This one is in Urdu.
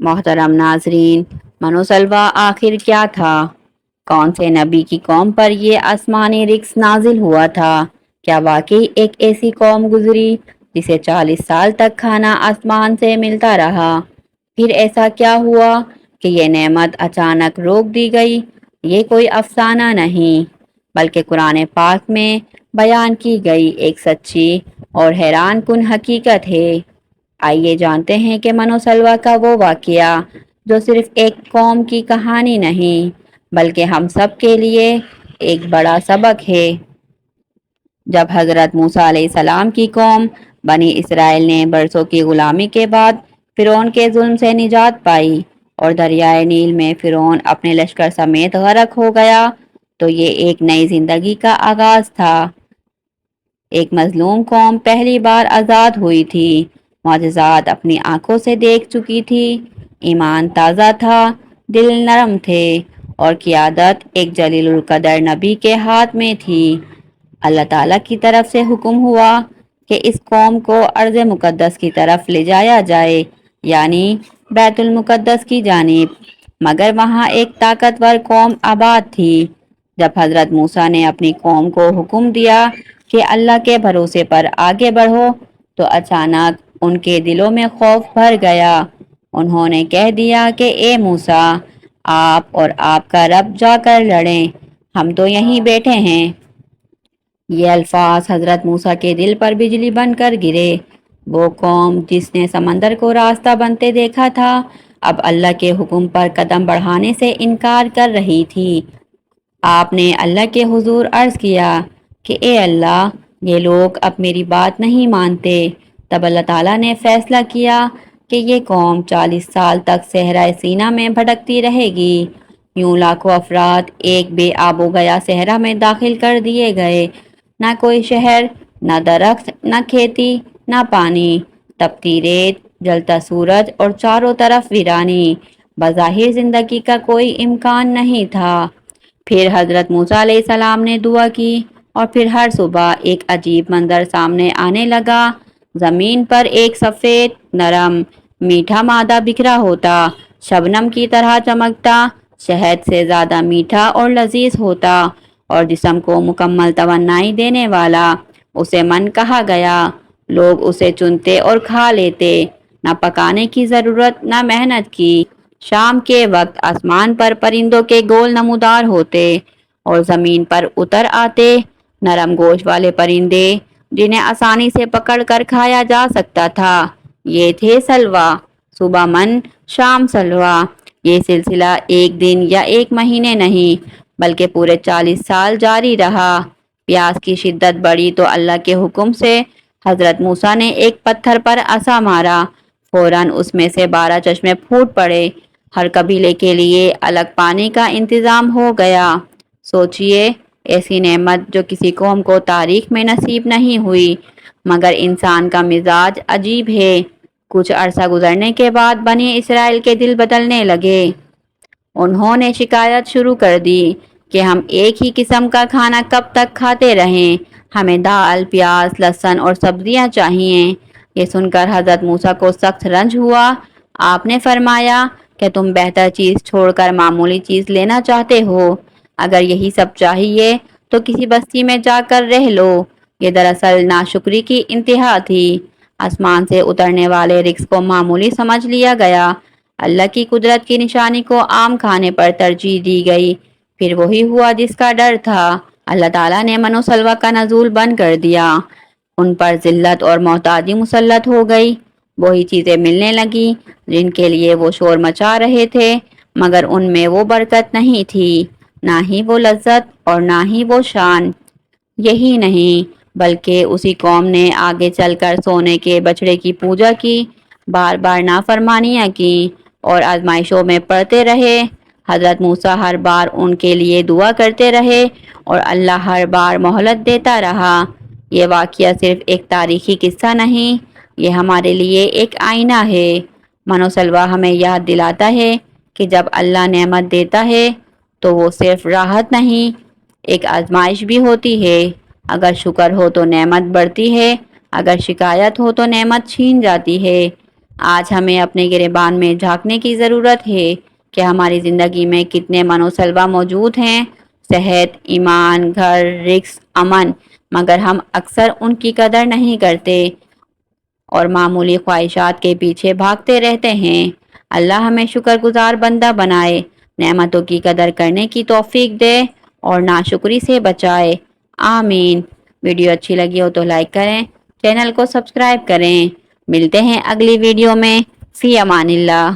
محترم ناظرین، منوسلوا آخر کیا تھا؟ کون سے نبی کی قوم پر یہ آسمانی رزق نازل ہوا تھا؟ کیا واقعی ایک ایسی قوم گزری جسے 40 سال تک کھانا آسمان سے ملتا رہا؟ پھر ایسا کیا ہوا کہ یہ نعمت اچانک روک دی گئی؟ یہ کوئی افسانہ نہیں بلکہ قرآن پاک میں بیان کی گئی ایک سچی اور حیران کن حقیقت ہے۔ آئیے جانتے ہیں کہ منوسلوا کا وہ واقعہ جو صرف ایک قوم کی کہانی نہیں بلکہ ہم سب کے لیے ایک بڑا سبق ہے۔ جب حضرت موسیٰ علیہ السلام کی قوم بنی اسرائیل نے برسوں کی غلامی کے بعد فرعون کے ظلم سے نجات پائی اور دریائے نیل میں فرعون اپنے لشکر سمیت غرق ہو گیا، تو یہ ایک نئی زندگی کا آغاز تھا۔ ایک مظلوم قوم پہلی بار آزاد ہوئی تھی، معجزات اپنی آنکھوں سے دیکھ چکی تھی، ایمان تازہ تھا، دل نرم تھے اور قیادت ایک جلیل القدر نبی کے ہاتھ میں تھی۔ اللہ تعالیٰ کی طرف سے حکم ہوا کہ اس قوم کو ارض مقدس کی طرف لے جایا جائے، یعنی بیت المقدس کی جانب، مگر وہاں ایک طاقتور قوم آباد تھی۔ جب حضرت موسیٰ نے اپنی قوم کو حکم دیا کہ اللہ کے بھروسے پر آگے بڑھو، تو اچانک ان کے دلوں میں خوف بھر گیا۔ انہوں نے کہہ دیا کہ اے موسیٰ، آپ اور آپ کا رب جا کر لڑیں، ہم تو یہیں بیٹھے ہیں۔ یہ الفاظ حضرت موسیٰ کے دل پر بجلی بن کر گرے۔ وہ قوم جس نے سمندر کو راستہ بنتے دیکھا تھا، اب اللہ کے حکم پر قدم بڑھانے سے انکار کر رہی تھی۔ آپ نے اللہ کے حضور عرض کیا کہ اے اللہ، یہ لوگ اب میری بات نہیں مانتے۔ تب اللہ تعالیٰ نے فیصلہ کیا کہ یہ قوم 40 سال تک صحرائے سینا میں بھٹکتی رہے گی۔ یوں لاکھوں افراد ایک بے آب و گیا صحرا میں داخل کر دیے گئے، نہ کوئی شہر، نہ درخت، نہ کھیتی، نہ پانی، تپتی ریت، جلتا سورج اور چاروں طرف ویرانی۔ بظاہر زندگی کا کوئی امکان نہیں تھا۔ پھر حضرت موسیٰ علیہ السلام نے دعا کی اور پھر ہر صبح ایک عجیب منظر سامنے آنے لگا۔ زمین پر ایک سفید، نرم، میٹھا مادہ بکھرا ہوتا، شبنم کی طرح چمکتا، شہد سے زیادہ میٹھا اور لذیذ ہوتا اور جسم کو مکمل توانائی دینے والا۔ اسے من کہا گیا، لوگ اسے چنتے اور کھا لیتے، نہ پکانے کی ضرورت، نہ محنت کی۔ شام کے وقت آسمان پر پرندوں کے گول نمودار ہوتے اور زمین پر اتر آتے نرم گوشت والے پرندے جنہیں آسانی سے پکڑ کر کھایا جا سکتا تھا۔ یہ تھے سلوا، صبح من، شام سلوا۔ یہ سلسلہ ایک دن یا ایک مہینے نہیں بلکہ پورے 40 سال جاری رہا۔ پیاس کی شدت بڑھی تو اللہ کے حکم سے حضرت موسیٰ نے ایک پتھر پر عصا مارا، فوراً اس میں سے 12 چشمے پھوٹ پڑے۔ ہر قبیلے کے لیے الگ پانی کا انتظام ہو گیا۔ سوچئے، ایسی نعمت جو کسی قوم کو تاریخ میں نصیب نہیں ہوئی، مگر انسان کا مزاج عجیب ہے۔ کچھ عرصہ گزرنے کے بعد بنی اسرائیل کے دل بدلنے لگے۔ انہوں نے شکایت شروع کر دی کہ ہم ایک ہی قسم کا کھانا کب تک کھاتے رہیں، ہمیں دال، پیاز، لہسن اور سبزیاں چاہیے۔ یہ سن کر حضرت موسیٰ کو سخت رنج ہوا۔ آپ نے فرمایا کہ تم بہتر چیز چھوڑ کر معمولی چیز لینا چاہتے ہو۔ اگر یہی سب چاہیے تو کسی بستی میں جا کر رہ لو۔ یہ دراصل ناشکری کی انتہا تھی۔ آسمان سے اترنے والے رزق کو معمولی سمجھ لیا گیا، اللہ کی قدرت کی نشانی کو عام کھانے پر ترجیح دی گئی۔ پھر وہی ہوا جس کا ڈر تھا۔ اللہ تعالیٰ نے منوسلوا کا نزول بند کر دیا۔ ان پر ذلت اور محتاجی مسلط ہو گئی۔ وہی چیزیں ملنے لگیں جن کے لیے وہ شور مچا رہے تھے، مگر ان میں وہ برکت نہیں تھی، نہ ہی وہ لذت اور نہ ہی وہ شان۔ یہی نہیں بلکہ اسی قوم نے آگے چل کر سونے کے بچڑے کی پوجا کی، بار بار نافرمانیاں کی اور آزمائشوں میں پڑتے رہے۔ حضرت موسیٰ ہر بار ان کے لیے دعا کرتے رہے اور اللہ ہر بار مہلت دیتا رہا۔ یہ واقعہ صرف ایک تاریخی قصہ نہیں، یہ ہمارے لیے ایک آئینہ ہے۔ منوسلوا ہمیں یاد دلاتا ہے کہ جب اللہ نعمت دیتا ہے تو وہ صرف راحت نہیں، ایک آزمائش بھی ہوتی ہے۔ اگر شکر ہو تو نعمت بڑھتی ہے، اگر شکایت ہو تو نعمت چھین جاتی ہے۔ آج ہمیں اپنے گریبان میں جھانکنے کی ضرورت ہے کہ ہماری زندگی میں کتنے منوسلوا موجود ہیں، صحت، ایمان، گھر، رزق، امن، مگر ہم اکثر ان کی قدر نہیں کرتے اور معمولی خواہشات کے پیچھے بھاگتے رہتے ہیں۔ اللہ ہمیں شکر گزار بندہ بنائے، نعمتوں کی قدر کرنے کی توفیق دے اور ناشکری سے بچائے، آمین۔ ویڈیو اچھی لگی ہو تو لائک کریں، چینل کو سبسکرائب کریں۔ ملتے ہیں اگلی ویڈیو میں، فی امان اللہ۔